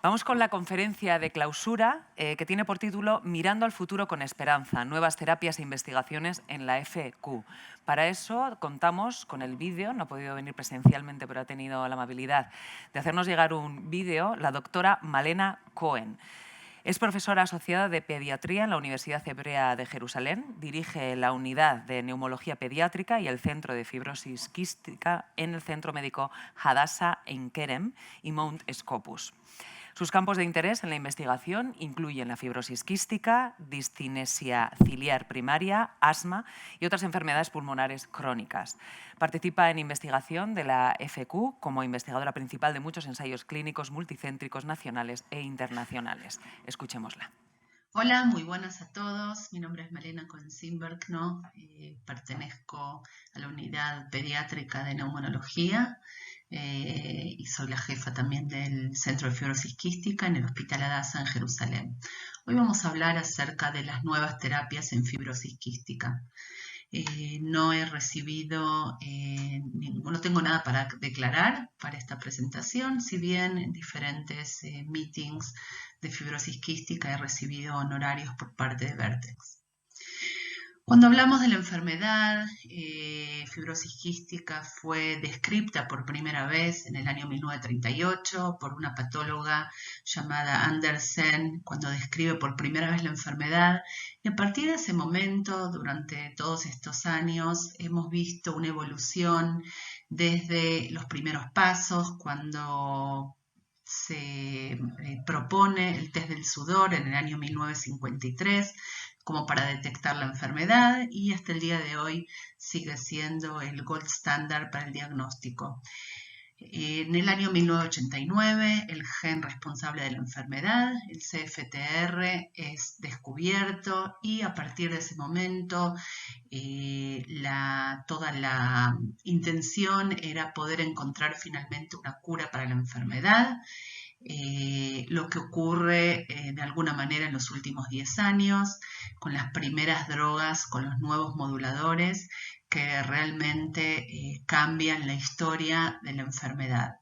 Vamos con la conferencia de clausura que tiene por título Mirando al futuro con esperanza, nuevas terapias e investigaciones en la FQ. Para eso contamos con el vídeo, no ha podido venir presencialmente, pero ha tenido la amabilidad de hacernos llegar un vídeo, la doctora Malena Cohen. Es profesora asociada de pediatría en la Universidad Hebrea de Jerusalén, dirige la unidad de neumología pediátrica y el centro de fibrosis quística en el Centro Médico Hadassah Ein Kerem y Mount Scopus. Sus campos de interés en la investigación incluyen la fibrosis quística, discinesia ciliar primaria, asma y otras enfermedades pulmonares crónicas. Participa en investigación de la FQ como investigadora principal de muchos ensayos clínicos multicéntricos nacionales e internacionales. Escuchémosla. Hola, muy buenas a todos. Mi nombre es Malena Cohen-Simberg, ¿no? Pertenezco a la unidad pediátrica de neumonología y soy la jefa también del Centro de Fibrosis Quística en el Hospital Hadassah en Jerusalén. Hoy vamos a hablar acerca de las nuevas terapias en fibrosis quística. No he recibido, no tengo nada para declarar para esta presentación, si bien en diferentes meetings de fibrosis quística he recibido honorarios por parte de Vertex. Cuando hablamos de la enfermedad, fibrosis quística fue descrita por primera vez en el año 1938 por una patóloga llamada Andersen, cuando describe por primera vez la enfermedad. Y a partir de ese momento, durante todos estos años, hemos visto una evolución desde los primeros pasos, cuando se propone el test del sudor en el año 1953, como para detectar la enfermedad, y hasta el día de hoy sigue siendo el gold standard para el diagnóstico. En el año 1989, el gen responsable de la enfermedad, el CFTR, es descubierto y a partir de ese momento toda la intención era poder encontrar finalmente una cura para la enfermedad. Lo que ocurre de alguna manera en los últimos 10 años con las primeras drogas, con los nuevos moduladores que realmente cambian la historia de la enfermedad.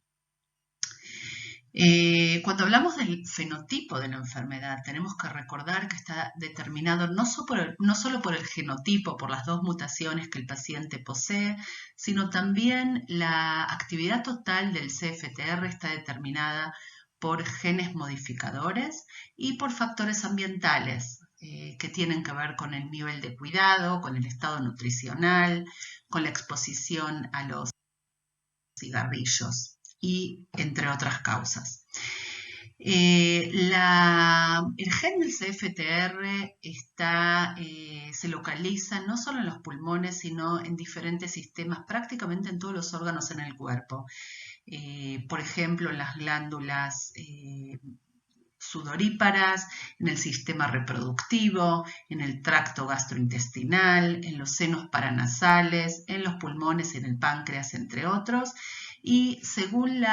Cuando hablamos del fenotipo de la enfermedad, tenemos que recordar que está determinado no solo por el genotipo, por las dos mutaciones que el paciente posee, sino también la actividad total del CFTR está determinada por genes modificadores y por factores ambientales que tienen que ver con el nivel de cuidado, con el estado nutricional, con la exposición a los cigarrillos y entre otras causas. El gen del CFTR se localiza no solo en los pulmones, sino en diferentes sistemas, prácticamente en todos los órganos en el cuerpo. Por ejemplo, en las glándulas sudoríparas, en el sistema reproductivo, en el tracto gastrointestinal, en los senos paranasales, en los pulmones, en el páncreas, entre otros. Y según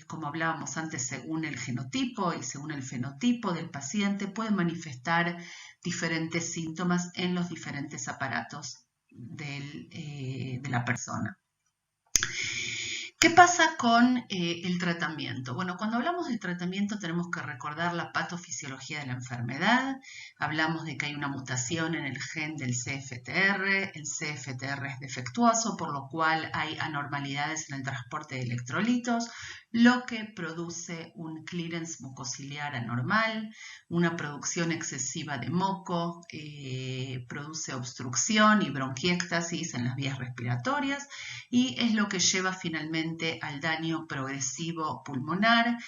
como hablábamos antes, según el genotipo y según el fenotipo del paciente, puede manifestar diferentes síntomas en los diferentes aparatos de la persona. ¿Qué pasa con el tratamiento? Bueno, cuando hablamos del tratamiento tenemos que recordar la patofisiología de la enfermedad. Hablamos de que hay una mutación en el gen del CFTR. El CFTR es defectuoso, por lo cual hay anormalidades en el transporte de electrolitos, lo que produce un clearance mucociliar anormal, una producción excesiva de moco, produce obstrucción y bronquiectasis en las vías respiratorias y es lo que lleva finalmente al daño progresivo pulmonar,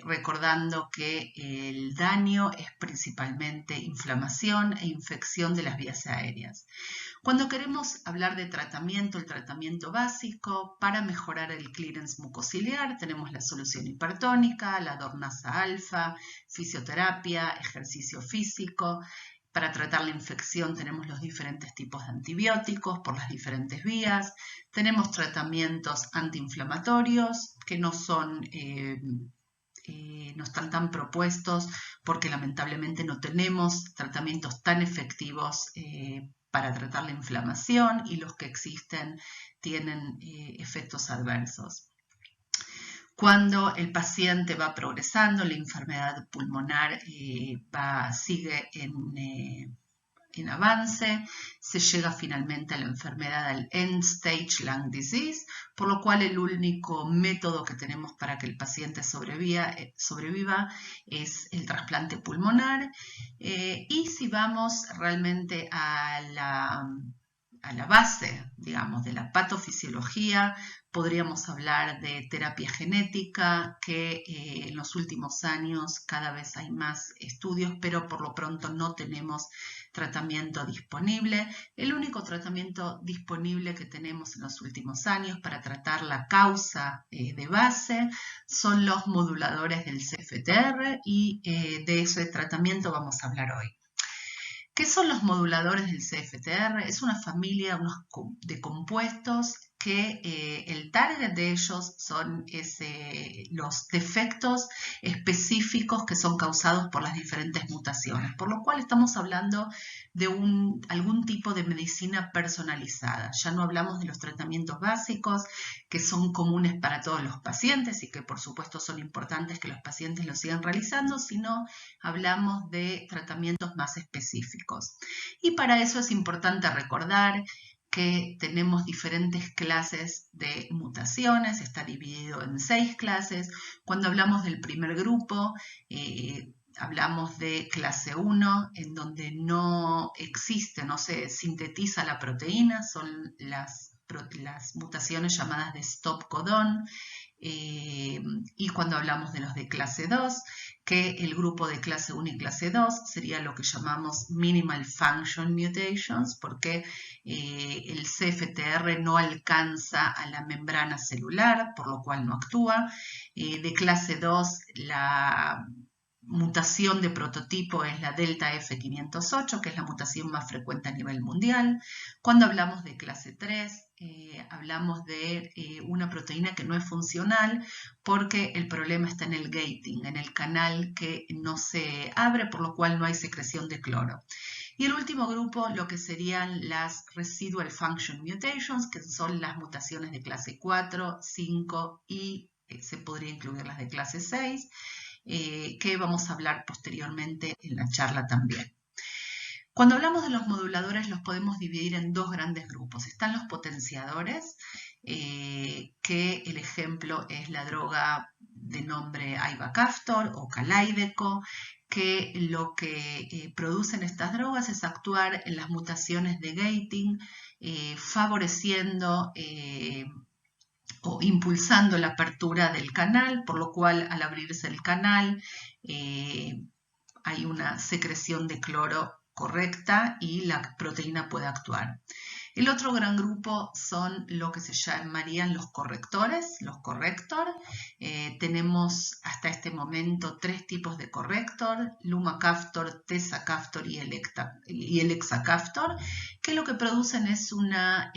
recordando que el daño es principalmente inflamación e infección de las vías aéreas. Cuando queremos hablar de tratamiento, el tratamiento básico, para mejorar el clearance mucociliar, tenemos la solución hipertónica, la dornasa alfa, fisioterapia, ejercicio físico. Para tratar la infección tenemos los diferentes tipos de antibióticos por las diferentes vías. Tenemos tratamientos antiinflamatorios que no están tan propuestos porque lamentablemente no tenemos tratamientos tan efectivos para tratar la inflamación y los que existen tienen efectos adversos. Cuando el paciente va progresando, la enfermedad pulmonar sigue en avance, se llega finalmente a la enfermedad del end-stage lung disease, por lo cual el único método que tenemos para que el paciente sobreviva es el trasplante pulmonar. Y si vamos realmente a la base, digamos, de la patofisiología, podríamos hablar de terapia genética, que en los últimos años cada vez hay más estudios, pero por lo pronto no tenemos tratamiento disponible. El único tratamiento disponible que tenemos en los últimos años para tratar la causa de base son los moduladores del CFTR y de ese tratamiento vamos a hablar hoy. ¿Qué son los moduladores del CFTR? Es una familia de compuestos que el target de ellos son los defectos específicos que son causados por las diferentes mutaciones, por lo cual estamos hablando de algún tipo de medicina personalizada. Ya no hablamos de los tratamientos básicos que son comunes para todos los pacientes y que por supuesto son importantes que los pacientes los sigan realizando, sino hablamos de tratamientos más específicos. Y para eso es importante recordar que tenemos diferentes clases de mutaciones, está dividido en 6 clases. Cuando hablamos del primer grupo, hablamos de clase 1, en donde no existe, no se sintetiza la proteína, son las mutaciones llamadas de stop codón. Y cuando hablamos de los de clase 2, que el grupo de clase 1 y clase 2 sería lo que llamamos minimal function mutations, porque el CFTR no alcanza a la membrana celular, por lo cual no actúa. De clase 2, la mutación de prototipo es la delta F508, que es la mutación más frecuente a nivel mundial. Cuando hablamos de clase 3, hablamos de una proteína que no es funcional porque el problema está en el gating, en el canal que no se abre, por lo cual no hay secreción de cloro. Y el último grupo, lo que serían las residual function mutations, que son las mutaciones de clase 4, 5 y se podría incluir las de clase 6, que vamos a hablar posteriormente en la charla también. Cuando hablamos de los moduladores los podemos dividir en 2 grandes grupos. Están los potenciadores, que el ejemplo es la droga de nombre Ivacaftor o Kalydeco, que lo que producen estas drogas es actuar en las mutaciones de gating, favoreciendo o impulsando la apertura del canal, por lo cual al abrirse el canal hay una secreción de cloro correcta y la proteína puede actuar. El otro gran grupo son lo que se llamarían los correctores, los corrector. Tenemos hasta este momento 3 tipos de corrector, Lumacaftor, Tezacaftor y Elexacaftor, que lo que producen es una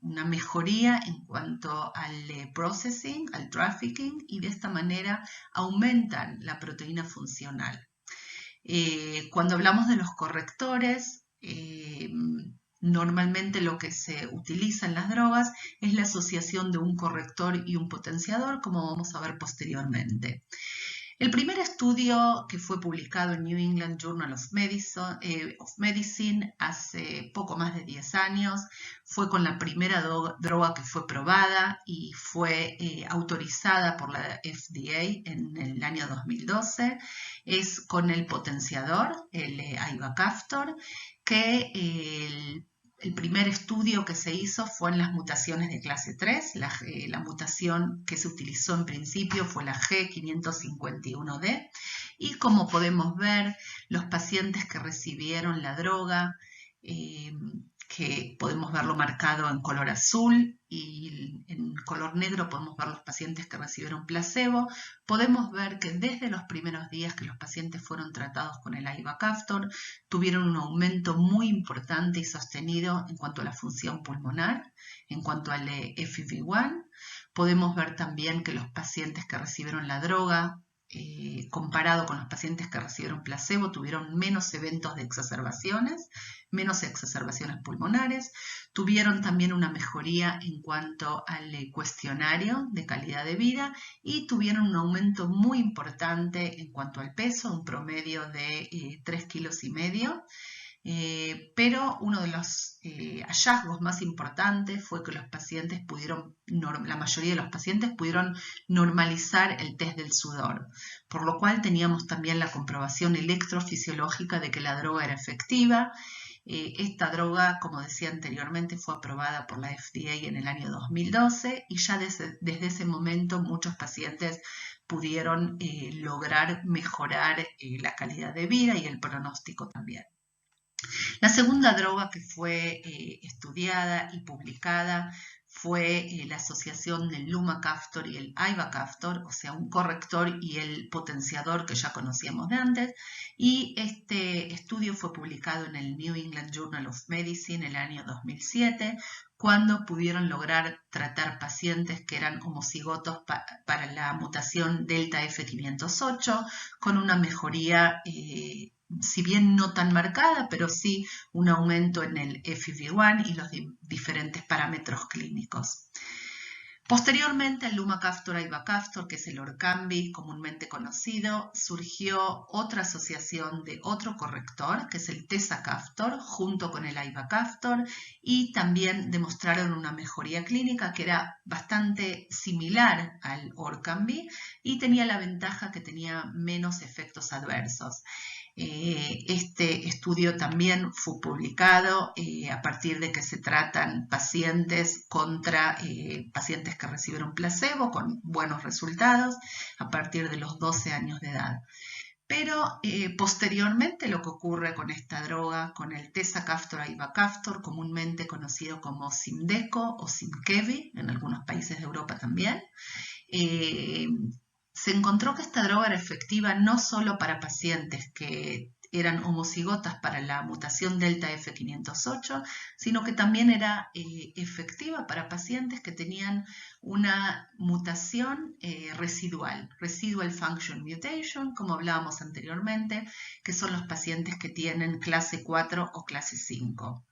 mejoría en cuanto al processing, al trafficking, y de esta manera aumentan la proteína funcional. Cuando hablamos de los correctores, normalmente lo que se utiliza en las drogas es la asociación de un corrector y un potenciador, como vamos a ver posteriormente. El primer estudio que fue publicado en New England Journal of Medicine hace poco más de 10 años fue con la primera droga que fue probada y fue autorizada por la FDA en el año 2012. Es con el potenciador, el Ivacaftor, que el primer estudio que se hizo fue en las mutaciones de clase 3. La mutación que se utilizó en principio fue la G551D. Y como podemos ver, los pacientes que recibieron la droga, que podemos verlo marcado en color azul y en color negro podemos ver los pacientes que recibieron placebo, podemos ver que desde los primeros días que los pacientes fueron tratados con el Ivacaftor tuvieron un aumento muy importante y sostenido en cuanto a la función pulmonar, en cuanto al FEV1. Podemos ver también que los pacientes que recibieron la droga comparado con los pacientes que recibieron placebo, tuvieron menos eventos de exacerbaciones, menos exacerbaciones pulmonares, tuvieron también una mejoría en cuanto al cuestionario de calidad de vida y tuvieron un aumento muy importante en cuanto al peso, un promedio de 3,5 kilos. Pero uno de los hallazgos más importantes fue que los pacientes la mayoría de los pacientes pudieron normalizar el test del sudor, por lo cual teníamos también la comprobación electrofisiológica de que la droga era efectiva. Esta droga, como decía anteriormente, fue aprobada por la FDA en el año 2012 y ya desde ese momento muchos pacientes pudieron lograr mejorar la calidad de vida y el pronóstico también. La segunda droga que fue estudiada y publicada fue la asociación del lumacaftor y el ivacaftor, o sea, un corrector y el potenciador que ya conocíamos de antes, y este estudio fue publicado en el New England Journal of Medicine en el año 2007, cuando pudieron lograr tratar pacientes que eran homocigotos para la mutación delta F508 con una mejoría si bien no tan marcada, pero sí un aumento en el FEV1 y los diferentes parámetros clínicos. Posteriormente al lumacaftor ivacaftor, que es el Orkambi comúnmente conocido, surgió otra asociación de otro corrector, que es el tezacaftor, junto con el ivacaftor, y también demostraron una mejoría clínica que era bastante similar al Orkambi y tenía la ventaja que tenía menos efectos adversos. Este estudio también fue publicado a partir de que se tratan pacientes contra pacientes que recibieron placebo con buenos resultados a partir de los 12 años de edad. Pero posteriormente lo que ocurre con esta droga, con el tezacaftor ivacaftor, comúnmente conocido como Symdeko o Symkevi, en algunos países de Europa también, se encontró que esta droga era efectiva no solo para pacientes que eran homocigotas para la mutación delta F508, sino que también era efectiva para pacientes que tenían una mutación residual function mutation, como hablábamos anteriormente, que son los pacientes que tienen clase 4 o clase 5.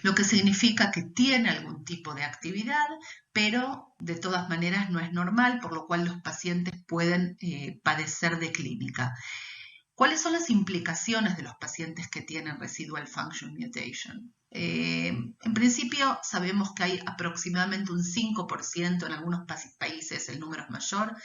Lo que significa que tiene algún tipo de actividad, pero de todas maneras no es normal, por lo cual los pacientes pueden padecer de clínica. ¿Cuáles son las implicaciones de los pacientes que tienen residual function mutation? En principio sabemos que hay aproximadamente un 5%, en algunos países el número es mayor,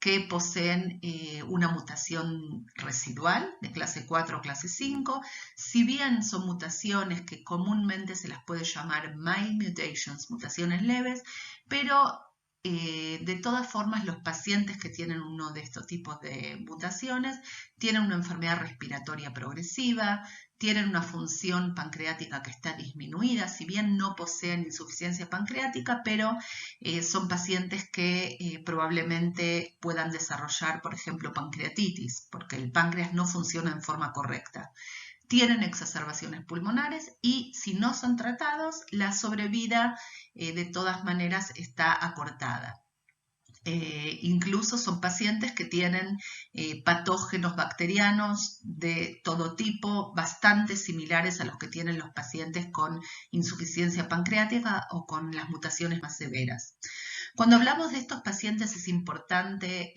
que poseen una mutación residual de clase 4 o clase 5. Si bien son mutaciones que comúnmente se las puede llamar mild mutations, mutaciones leves, pero de todas formas los pacientes que tienen uno de estos tipos de mutaciones tienen una enfermedad respiratoria progresiva, tienen una función pancreática que está disminuida, si bien no poseen insuficiencia pancreática, pero son pacientes que probablemente puedan desarrollar, por ejemplo, pancreatitis, porque el páncreas no funciona en forma correcta. Tienen exacerbaciones pulmonares y si no son tratados, la sobrevida de todas maneras está acortada. Incluso son pacientes que tienen patógenos bacterianos de todo tipo, bastante similares a los que tienen los pacientes con insuficiencia pancreática o con las mutaciones más severas. Cuando hablamos de estos pacientes es importante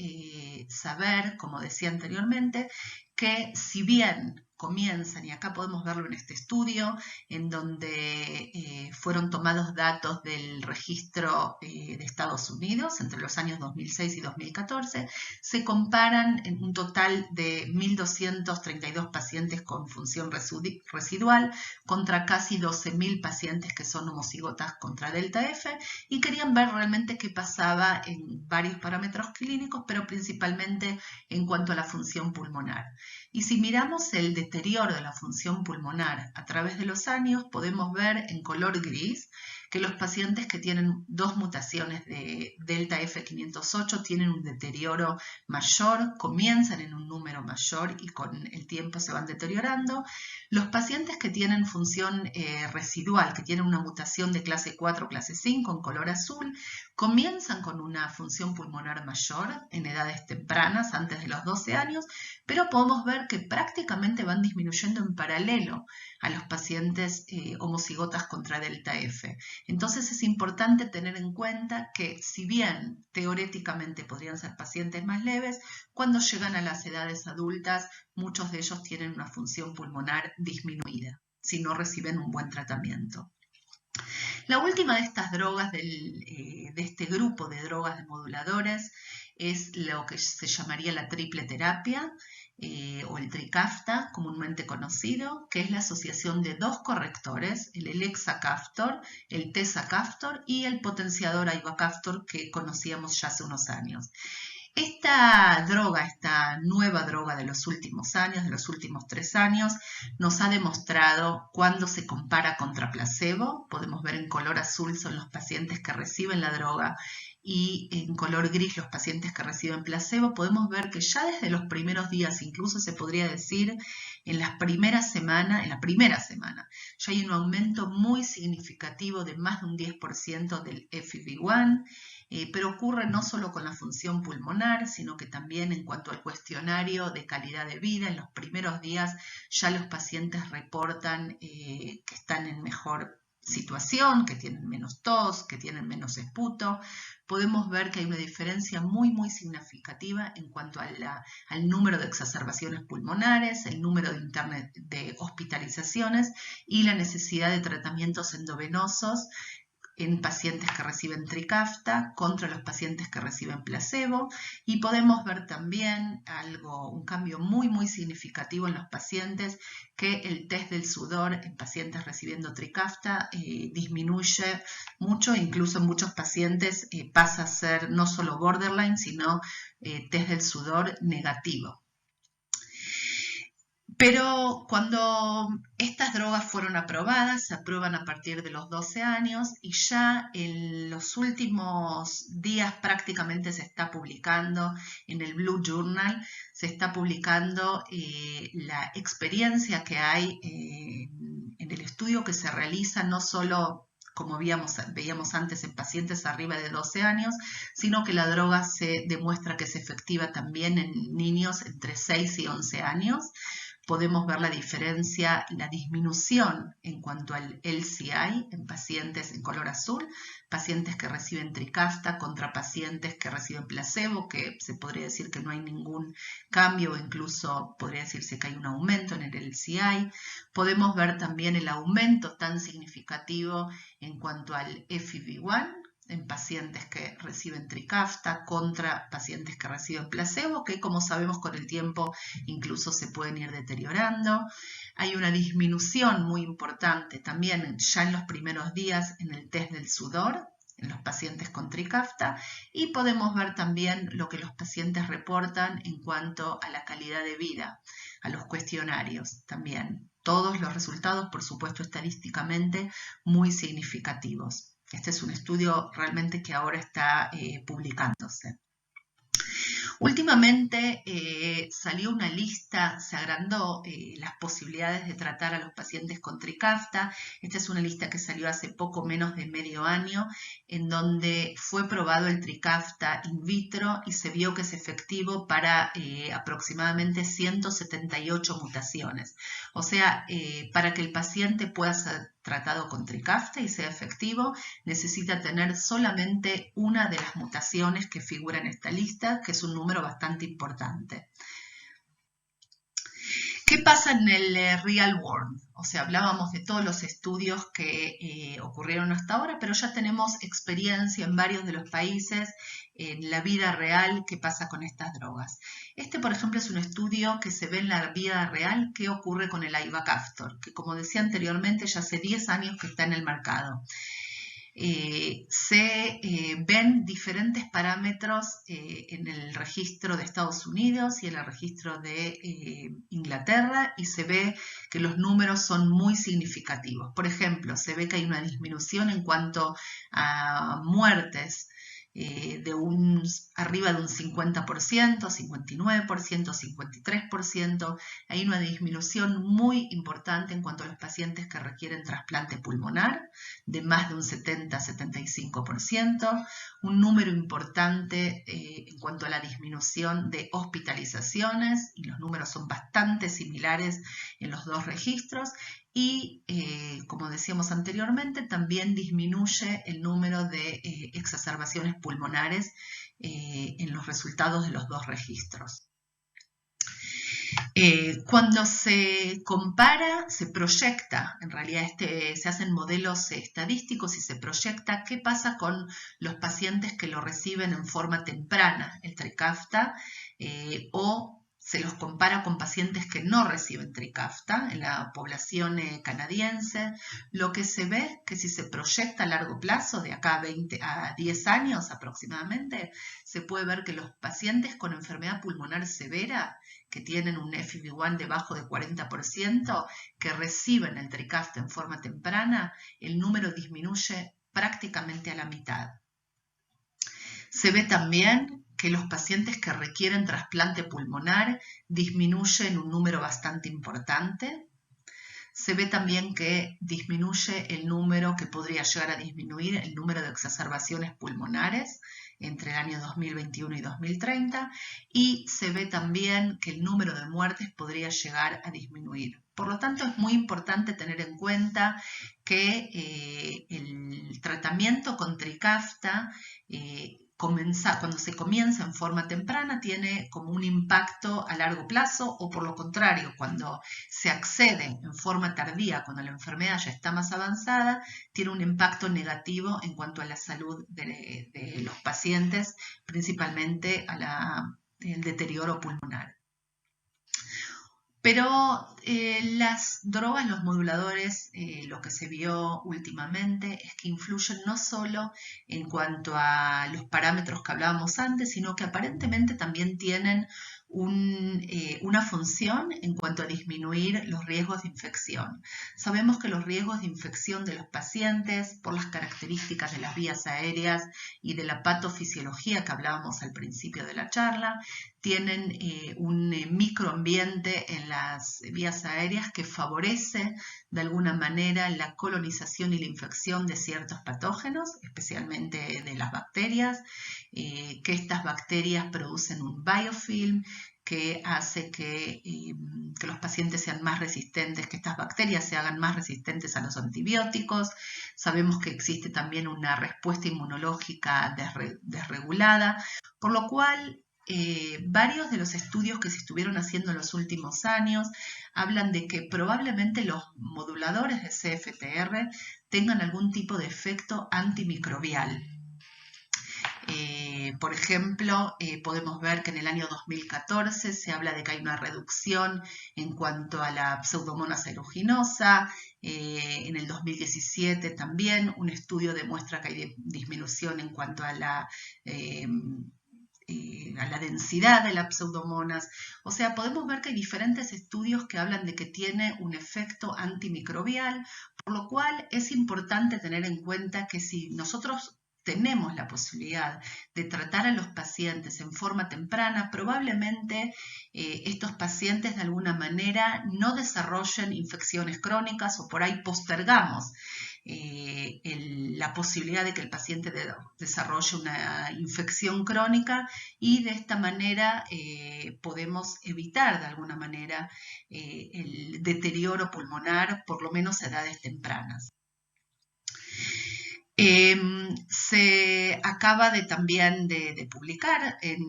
saber, como decía anteriormente, que si bien comienzan, y acá podemos verlo en este estudio, en donde fueron tomados datos del registro de Estados Unidos entre los años 2006 y 2014, se comparan en un total de 1.232 pacientes con función residual contra casi 12.000 pacientes que son homocigotas contra delta F y querían ver realmente qué pasaba en varios parámetros clínicos, pero principalmente en cuanto a la función pulmonar. Y si miramos el deterioro de la función pulmonar a través de los años, podemos ver en color gris que los pacientes que tienen 2 mutaciones de delta F508 tienen un deterioro mayor, comienzan en un número mayor y con el tiempo se van deteriorando. Los pacientes que tienen función residual, que tienen una mutación de clase 4 o clase 5 en color azul, comienzan con una función pulmonar mayor en edades tempranas, antes de los 12 años, pero podemos ver que prácticamente van disminuyendo en paralelo a los pacientes homocigotas contra delta F. Entonces es importante tener en cuenta que si bien teóricamente podrían ser pacientes más leves, cuando llegan a las edades adultas, muchos de ellos tienen una función pulmonar disminuida, si no reciben un buen tratamiento. La última de estas drogas, de este grupo de drogas de moduladores, es lo que se llamaría la triple terapia, o el Trikafta, comúnmente conocido, que es la asociación de 2 correctores, el elexacaftor, el tezacaftor y el potenciador ivacaftor que conocíamos ya hace unos años. Esta droga, esta nueva droga de los últimos años, de los últimos 3 años, nos ha demostrado cuando se compara contra placebo. Podemos ver en color azul son los pacientes que reciben la droga y en color gris los pacientes que reciben placebo. Podemos ver que ya desde los primeros días, incluso se podría decir en la primera semana, ya hay un aumento muy significativo de más de un 10% del FEV1. Pero ocurre no solo con la función pulmonar, sino que también en cuanto al cuestionario de calidad de vida. En los primeros días ya los pacientes reportan que están en mejor situación, que tienen menos tos, que tienen menos esputo. Podemos ver que hay una diferencia muy significativa en cuanto al número de exacerbaciones pulmonares, el número de hospitalizaciones y la necesidad de tratamientos endovenosos en pacientes que reciben Trikafta contra los pacientes que reciben placebo, y podemos ver también un cambio muy significativo en los pacientes, que el test del sudor en pacientes recibiendo Trikafta disminuye mucho, incluso en muchos pacientes pasa a ser no solo borderline, sino test del sudor negativo. Pero cuando estas drogas fueron aprobadas, se aprueban a partir de los 12 años y ya en los últimos días prácticamente se está publicando en el Blue Journal, se está publicando la experiencia que hay en el estudio que se realiza no solo como veíamos antes en pacientes arriba de 12 años, sino que la droga se demuestra que es efectiva también en niños entre 6 y 11 años. Podemos ver la diferencia, la disminución en cuanto al LCI en pacientes en color azul, pacientes que reciben Trikafta contra pacientes que reciben placebo, que se podría decir que no hay ningún cambio, incluso podría decirse que hay un aumento en el LCI. Podemos ver también el aumento tan significativo en cuanto al FEV1, en pacientes que reciben Trikafta contra pacientes que reciben placebo, que como sabemos con el tiempo incluso se pueden ir deteriorando. Hay una disminución muy importante también ya en los primeros días en el test del sudor en los pacientes con Trikafta, y podemos ver también lo que los pacientes reportan en cuanto a la calidad de vida, a los cuestionarios también. Todos los resultados, por supuesto, estadísticamente muy significativos. Este es un estudio realmente que ahora está publicándose. Últimamente salió una lista, se agrandó las posibilidades de tratar a los pacientes con Trikafta. Esta es una lista que salió hace poco menos de medio año, en donde fue probado el Trikafta in vitro y se vio que es efectivo para aproximadamente 178 mutaciones. O sea, para que el paciente pueda ser tratado con Trikafta y sea efectivo, necesita tener solamente una de las mutaciones que figura en esta lista, que es un número bastante importante. ¿Qué pasa en el real world? O sea, hablábamos de todos los estudios que ocurrieron hasta ahora, pero ya tenemos experiencia en varios de los países, en la vida real, qué pasa con estas drogas. Este, por ejemplo, es un estudio que se ve en la vida real qué ocurre con el ivacaftor, que como decía anteriormente, ya hace 10 años que está en el mercado. se ven diferentes parámetros en el registro de Estados Unidos y en el registro de Inglaterra, y se ve que los números son muy significativos. Por ejemplo, se ve que hay una disminución en cuanto a muertes arriba de un 50%, 59%, 53%. Hay una disminución muy importante en cuanto a los pacientes que requieren trasplante pulmonar, de más de un 70-75%. Un número importante en cuanto a la disminución de hospitalizaciones, y los números son bastante similares en los dos registros. Y, como decíamos anteriormente, también disminuye el número de exacerbaciones pulmonares en los resultados de los dos registros. Cuando se compara, se proyecta, en realidad se hacen modelos estadísticos y se proyecta qué pasa con los pacientes que lo reciben en forma temprana, el Trikafta, o se los compara con pacientes que no reciben Trikafta en la población canadiense. Lo que se ve que si se proyecta a largo plazo, de acá a 10 años aproximadamente, se puede ver que los pacientes con enfermedad pulmonar severa, que tienen un FEV1 debajo de 40%, que reciben el Trikafta en forma temprana, el número disminuye prácticamente a la mitad. Se ve también que los pacientes que requieren trasplante pulmonar disminuyen un número bastante importante. Se ve también que disminuye el número que podría llegar a disminuir, el número de exacerbaciones pulmonares entre el año 2021 y 2030, y se ve también que el número de muertes podría llegar a disminuir. Por lo tanto, es muy importante tener en cuenta que el tratamiento con Trikafta, cuando se comienza en forma temprana, tiene como un impacto a largo plazo, o por lo contrario, cuando se accede en forma tardía, cuando la enfermedad ya está más avanzada, tiene un impacto negativo en cuanto a la salud de los pacientes, principalmente al deterioro pulmonar. Pero las drogas, los moduladores, lo que se vio últimamente es que influyen no solo en cuanto a los parámetros que hablábamos antes, sino que aparentemente también tienen una función en cuanto a disminuir los riesgos de infección. Sabemos que los riesgos de infección de los pacientes, por las características de las vías aéreas y de la patofisiología que hablábamos al principio de la charla, tienen un microambiente en las vías aéreas que favorece de alguna manera la colonización y la infección de ciertos patógenos, especialmente de las bacterias, que estas bacterias producen un biofilm que hace que los pacientes sean más resistentes, que estas bacterias se hagan más resistentes a los antibióticos. Sabemos que existe también una respuesta inmunológica desregulada, por lo cual varios de los estudios que se estuvieron haciendo en los últimos años hablan de que probablemente los moduladores de CFTR tengan algún tipo de efecto antimicrobial. Por ejemplo, podemos ver que en el año 2014 se habla de que hay una reducción en cuanto a la Pseudomonas aeruginosa. En el 2017 también un estudio demuestra que hay disminución en cuanto a la densidad de las Pseudomonas. O sea, podemos ver que hay diferentes estudios que hablan de que tiene un efecto antimicrobial, por lo cual es importante tener en cuenta que si nosotros tenemos la posibilidad de tratar a los pacientes en forma temprana, probablemente estos pacientes de alguna manera no desarrollen infecciones crónicas, o por ahí postergamos la posibilidad de que el paciente desarrolle una infección crónica, y de esta manera podemos evitar de alguna manera el deterioro pulmonar, por lo menos a edades tempranas. Se acaba también de publicar en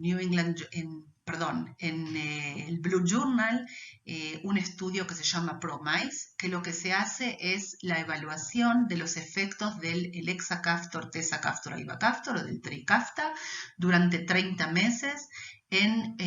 New England, en el Blue Journal, un estudio que se llama ProMICE, que lo que se hace es la evaluación de los efectos del Elexacaftor, Tezacaftor, Ivacaftor o del Trikafta durante 30 meses en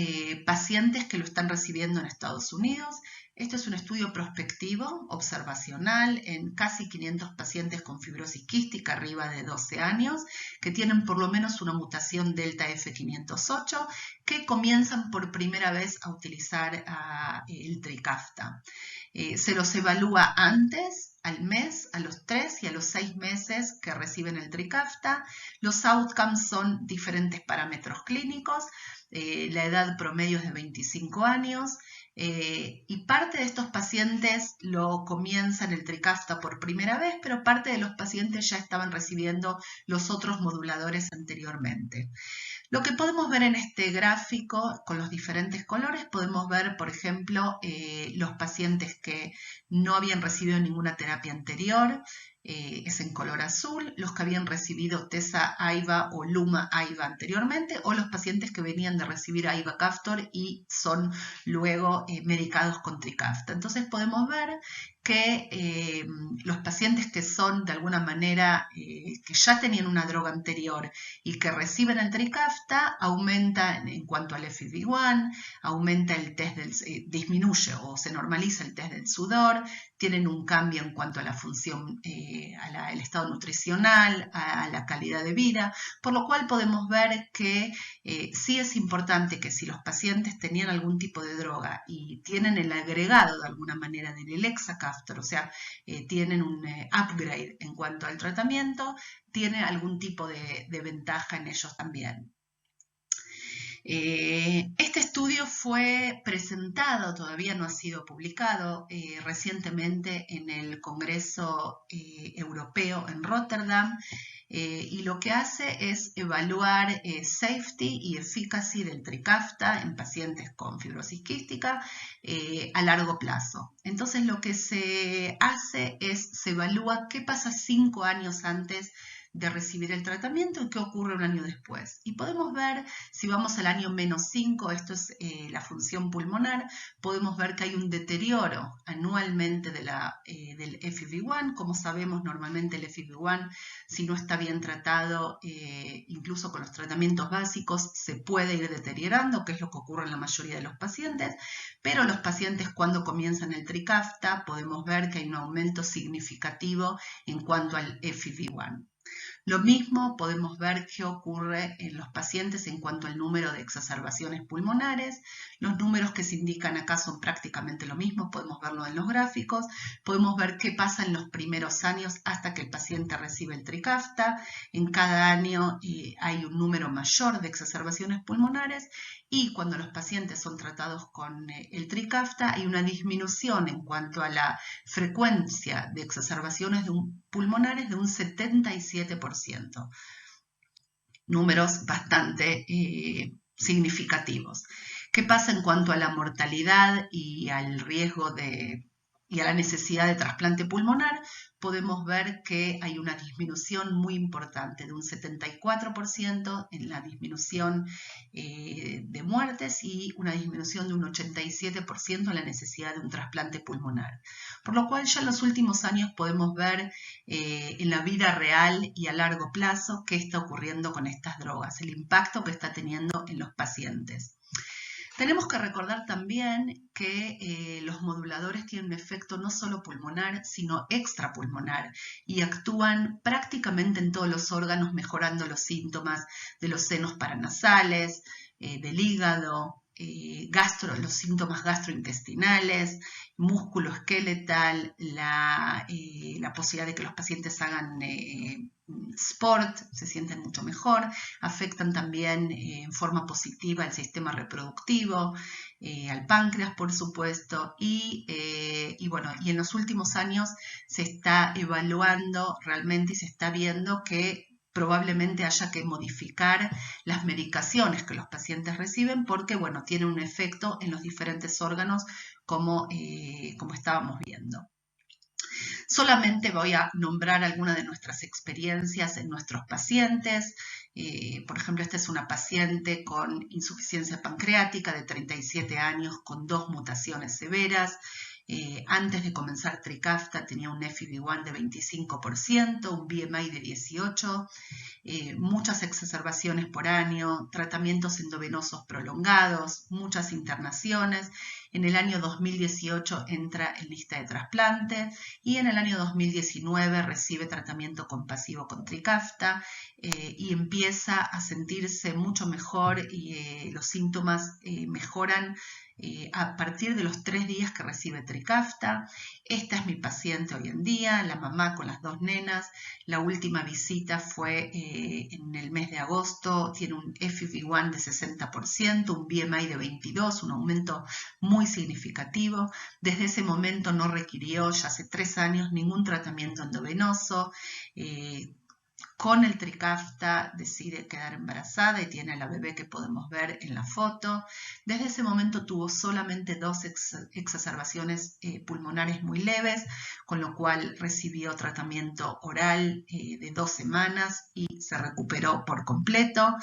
pacientes que lo están recibiendo en Estados Unidos. Este es un estudio prospectivo, observacional, en casi 500 pacientes con fibrosis quística arriba de 12 años, que tienen por lo menos una mutación delta F508, que comienzan por primera vez a utilizar el Trikafta. Se los evalúa antes, al mes, a los 3 y a los 6 meses que reciben el Trikafta. Los outcomes son diferentes parámetros clínicos. La edad promedio es de 25 años. Y parte de estos pacientes lo comienzan el Trikafta por primera vez, pero parte de los pacientes ya estaban recibiendo los otros moduladores anteriormente. Lo que podemos ver en este gráfico con los diferentes colores, podemos ver, por ejemplo, los pacientes que no habían recibido ninguna terapia anterior, es en color azul, los que habían recibido Tesa-AIVA o Luma-AIVA anteriormente, o los pacientes que venían de recibir AIVA-Caftor y son luego medicados con Trikafta. Entonces podemos ver que los pacientes que son de alguna manera, que ya tenían una droga anterior y que reciben el Trikafta, aumenta en cuanto al FEV1, aumenta el test disminuye o se normaliza el test del sudor, tienen un cambio en cuanto a la función, al estado nutricional, a la calidad de vida, por lo cual podemos ver que sí es importante que si los pacientes tenían algún tipo de droga y tienen el agregado de alguna manera del Elexacaftor, o sea, tienen un upgrade en cuanto al tratamiento, tiene algún tipo de ventaja en ellos también. Este estudio fue presentado, todavía no ha sido publicado, recientemente en el Congreso Europeo en Rotterdam, y lo que hace es evaluar safety y efficacy del Trikafta en pacientes con fibrosis quística a largo plazo. Entonces lo que se hace es, se evalúa qué pasa 5 años antes de recibir el tratamiento y qué ocurre un año después. Y podemos ver, si vamos al año -5, esto es la función pulmonar, podemos ver que hay un deterioro anualmente de del FEV1. Como sabemos, normalmente el FEV1, si no está bien tratado, incluso con los tratamientos básicos, se puede ir deteriorando, que es lo que ocurre en la mayoría de los pacientes, pero los pacientes cuando comienzan el Trikafta podemos ver que hay un aumento significativo en cuanto al FEV1. Lo mismo podemos ver qué ocurre en los pacientes en cuanto al número de exacerbaciones pulmonares. Los números que se indican acá son prácticamente lo mismo, podemos verlo en los gráficos. Podemos ver qué pasa en los primeros años hasta que el paciente recibe el Trikafta. En cada año hay un número mayor de exacerbaciones pulmonares y cuando los pacientes son tratados con el Trikafta hay una disminución en cuanto a la frecuencia de exacerbaciones pulmonares de un 77%. Números bastante significativos. ¿Qué pasa en cuanto a la mortalidad y al riesgo y a la necesidad de trasplante pulmonar? Podemos ver que hay una disminución muy importante de un 74% en la disminución de muertes y una disminución de un 87% en la necesidad de un trasplante pulmonar. Por lo cual ya en los últimos años podemos ver en la vida real y a largo plazo qué está ocurriendo con estas drogas, el impacto que está teniendo en los pacientes. Tenemos que recordar también que los moduladores tienen un efecto no solo pulmonar, sino extrapulmonar y actúan prácticamente en todos los órganos, mejorando los síntomas de los senos paranasales, del hígado, los síntomas gastrointestinales, músculo esqueletal, la posibilidad de que los pacientes hagan sport, se sienten mucho mejor, afectan también en forma positiva al sistema reproductivo, al páncreas, por supuesto, y en los últimos años se está evaluando realmente y se está viendo que probablemente haya que modificar las medicaciones que los pacientes reciben porque, bueno, tienen un efecto en los diferentes órganos como estábamos viendo. Solamente voy a nombrar algunas de nuestras experiencias en nuestros pacientes. Por ejemplo, esta es una paciente con insuficiencia pancreática de 37 años con 2 mutaciones severas. Antes de comenzar Trikafta tenía un FEV1 de 25%, un BMI de 18. muchas exacerbaciones por año, tratamientos endovenosos prolongados, muchas internaciones. En el año 2018 entra en lista de trasplante y en el año 2019 recibe tratamiento compasivo con Trikafta y empieza a sentirse mucho mejor y los síntomas mejoran a partir de los 3 días que recibe Trikafta. Esta es mi paciente hoy en día, la mamá con las 2 nenas. La última visita fue en el mes de agosto, tiene un FEV1 de 60%, un BMI de 22, un aumento muy significativo. Desde ese momento no requirió, ya hace 3 años, ningún tratamiento endovenoso. Con el Trikafta decide quedar embarazada y tiene a la bebé que podemos ver en la foto. Desde ese momento tuvo solamente 2 exacerbaciones pulmonares muy leves, con lo cual recibió tratamiento oral de 2 semanas y se recuperó por completo.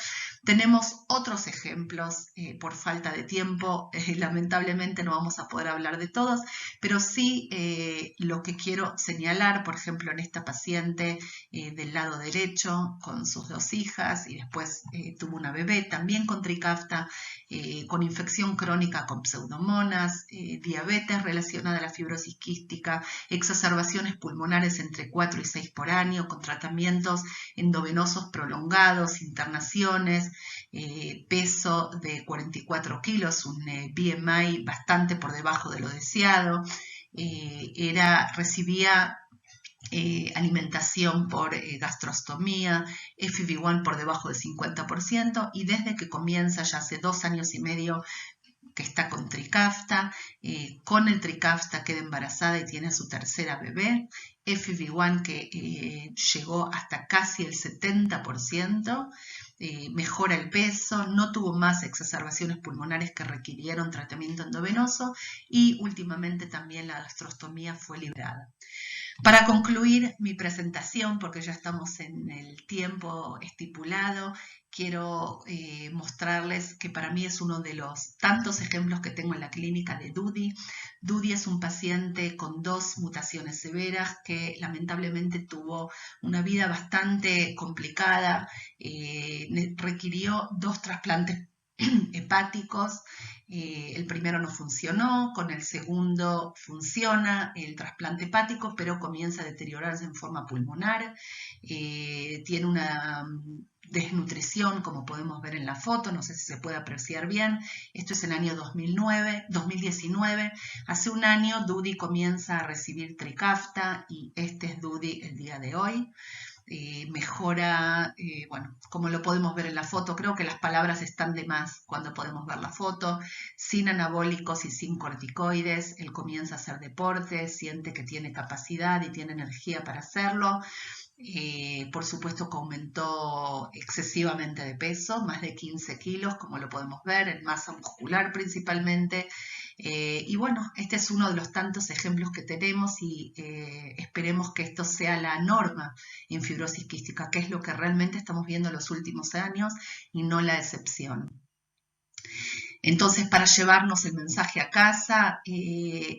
Tenemos otros ejemplos, por falta de tiempo, lamentablemente no vamos a poder hablar de todos, pero sí lo que quiero señalar, por ejemplo, en esta paciente del lado derecho, con sus 2 hijas y después tuvo una bebé también con Trikafta, con infección crónica con pseudomonas, diabetes relacionada a la fibrosis quística, exacerbaciones pulmonares entre 4 y 6 por año, con tratamientos endovenosos prolongados, internaciones, peso de 44 kilos, un BMI bastante por debajo de lo deseado, recibía alimentación por gastrostomía, FEV1 por debajo del 50% y desde que comienza ya hace 2 años y medio que está con Trikafta, con el Trikafta queda embarazada y tiene a su tercera bebé, FEV1 que llegó hasta casi el 70%, mejora el peso, no tuvo más exacerbaciones pulmonares que requirieron tratamiento endovenoso y últimamente también la gastrostomía fue liberada. Para concluir mi presentación, porque ya estamos en el tiempo estipulado, quiero mostrarles que para mí es uno de los tantos ejemplos que tengo en la clínica de Dudi. Dudi es un paciente con 2 mutaciones severas que lamentablemente tuvo una vida bastante complicada, requirió 2 trasplantes hepáticos. El primero no funcionó, con el segundo funciona el trasplante hepático, pero comienza a deteriorarse en forma pulmonar, tiene una desnutrición, como podemos ver en la foto, no sé si se puede apreciar bien. Esto es el año 2019. Hace un año Dudi comienza a recibir Trikafta y este es Dudi el día de hoy. Mejora, bueno, como lo podemos ver en la foto, creo que las palabras están de más cuando podemos ver la foto, sin anabólicos y sin corticoides, él comienza a hacer deporte, siente que tiene capacidad y tiene energía para hacerlo. Por supuesto que aumentó excesivamente de peso, más de 15 kilos, como lo podemos ver, en masa muscular principalmente. Y bueno, este es uno de los tantos ejemplos que tenemos y esperemos que esto sea la norma en fibrosis quística, que es lo que realmente estamos viendo en los últimos años y no la excepción. Entonces, para llevarnos el mensaje a casa,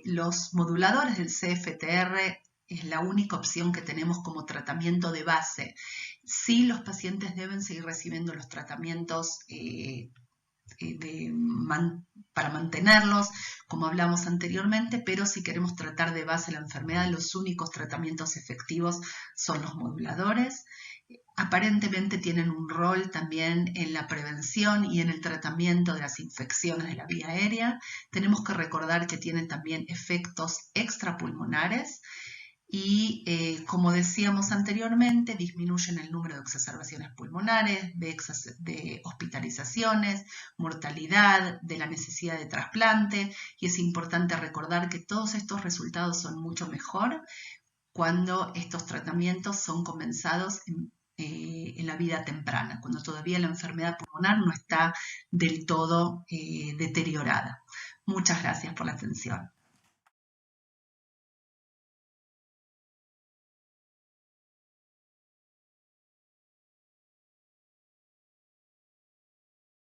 los moduladores del CFTR es la única opción que tenemos como tratamiento de base. Sí, los pacientes deben seguir recibiendo los tratamientos para mantenerlos, como hablamos anteriormente, pero si queremos tratar de base la enfermedad, los únicos tratamientos efectivos son los moduladores. Aparentemente tienen un rol también en la prevención y en el tratamiento de las infecciones de la vía aérea. Tenemos que recordar que tienen también efectos extrapulmonares y, como decíamos anteriormente, disminuyen el número de exacerbaciones pulmonares, de hospitalizaciones, mortalidad, de la necesidad de trasplante, y es importante recordar que todos estos resultados son mucho mejor cuando estos tratamientos son comenzados en la vida temprana, cuando todavía la enfermedad pulmonar no está del todo deteriorada. Muchas gracias por la atención.